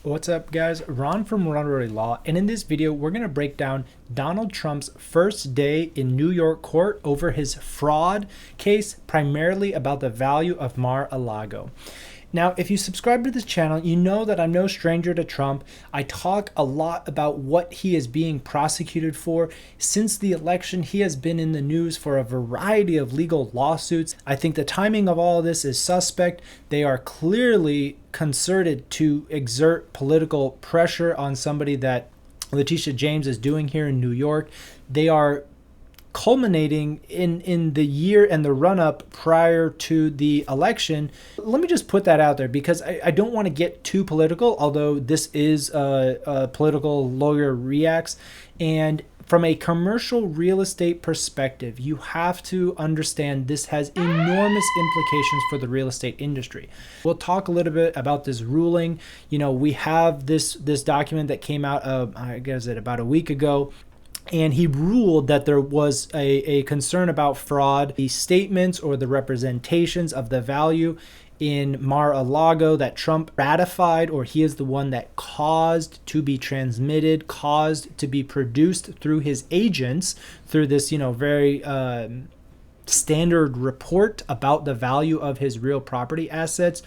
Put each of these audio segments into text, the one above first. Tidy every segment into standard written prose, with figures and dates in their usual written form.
What's up, guys? Ron from Rohde Law, and in this video we're going to break down Donald Trump's first day in New York court over his fraud case, primarily about the value of Mar-a-Lago. Now, if you subscribe to this channel, you know that I'm no stranger to Trump. I talk a lot about what he is being prosecuted for. Since the election, he has been in the news for a variety of legal lawsuits. I think the timing of all of this is suspect. They are clearly concerted to exert political pressure on somebody that Letitia James is doing here in New York. They are culminating in the year and the run-up prior to the election. Let me just put that out there because I don't want to get too political, although this is a political lawyer reacts. And from a commercial real estate perspective, you have to understand this has enormous implications for the real estate industry. We'll talk a little bit about this ruling. You know, we have this document that came out I guess about a week ago. And he ruled that there was a concern about fraud. The statements or the representations of the value in Mar-a-Lago that Trump ratified, or he is the one that caused to be transmitted, caused to be produced through his agents, through this, very standard report about the value of his real property assets.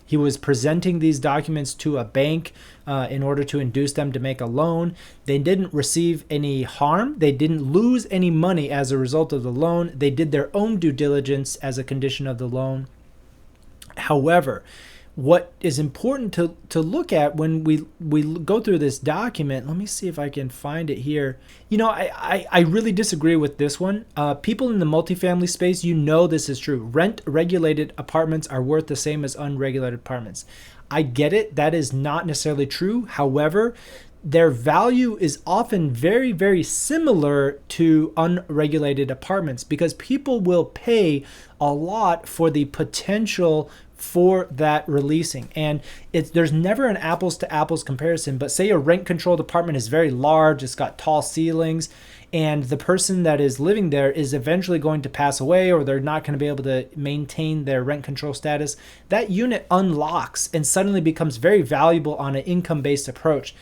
He was presenting these documents to a bank in order to induce them to make a loan. They didn't receive any harm. They didn't lose any money as a result of the loan. They did their own due diligence as a condition of the loan. However, what is important to look at when we go through this document, let me see if I can find it here. I really disagree with this one. People in the multifamily space, this is true. Rent-regulated apartments are worth the same as unregulated apartments. I get it. That is not necessarily true. However, their value is often very, very similar to unregulated apartments because people will pay a lot for the potential for that releasing. And there's never an apples to apples comparison, but say a rent controlled apartment is very large, it's got tall ceilings, and the person that is living there is eventually going to pass away, or they're not going to be able to maintain their rent control status. That unit unlocks and suddenly becomes very valuable on an income-based approach.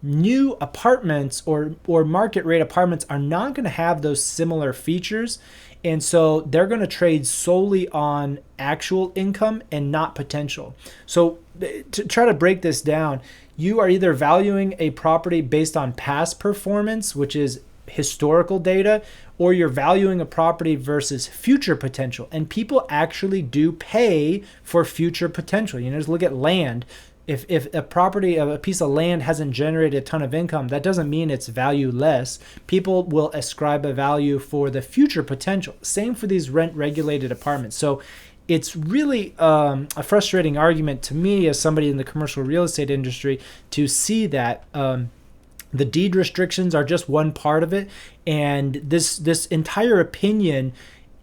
New apartments or market rate apartments are not going to have those similar features. And so they're going to trade solely on actual income and not potential. So to try to break this down, you are either valuing a property based on past performance, which is historical data, or you're valuing a property versus future potential. And people actually do pay for future potential. Just look at land. If a piece of land hasn't generated a ton of income, that doesn't mean it's valueless. People will ascribe a value for the future potential. Same for these rent-regulated apartments. So it's really a frustrating argument to me as somebody in the commercial real estate industry to see that the deed restrictions are just one part of it. And this entire opinion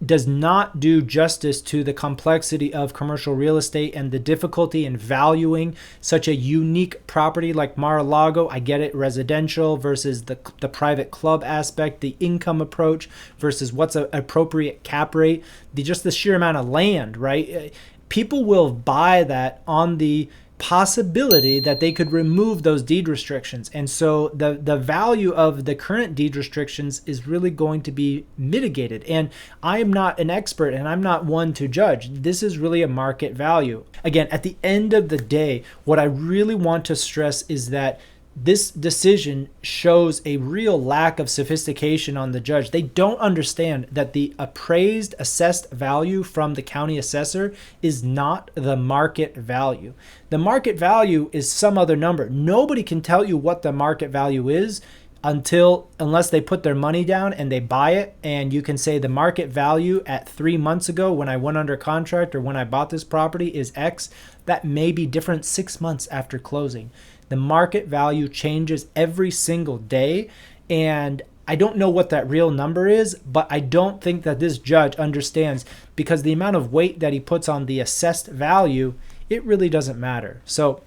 does not do justice to the complexity of commercial real estate and the difficulty in valuing such a unique property like Mar-a-Lago. I get it, residential versus the private club aspect, the income approach versus what's an appropriate cap rate, just the sheer amount of land, right? People will buy that on the possibility that they could remove those deed restrictions. And so the value of the current deed restrictions is really going to be mitigated. And I am not an expert and I'm not one to judge. This is really a market value. Again, at the end of the day, what I really want to stress is that this decision shows a real lack of sophistication on the judge. They don't understand that the assessed value from the county assessor is not the market value. The market value is some other number. Nobody can tell you what the market value is unless they put their money down and they buy it. And you can say the market value at 3 months ago when I went under contract or when I bought this property is X. That may be different 6 months after closing. The market value changes every single day, and I don't know what that real number is, but I don't think that this judge understands, because the amount of weight that he puts on the assessed value, it really doesn't matter. So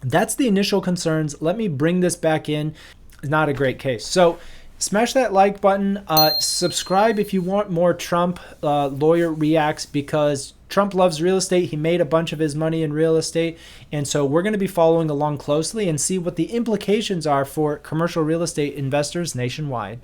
that's the initial concerns. Let me bring this back in. Not a great case. So Smash that like button. Subscribe if you want more Trump lawyer reacts, because Trump loves real estate. He made a bunch of his money in real estate. And so we're going to be following along closely and see what the implications are for commercial real estate investors nationwide.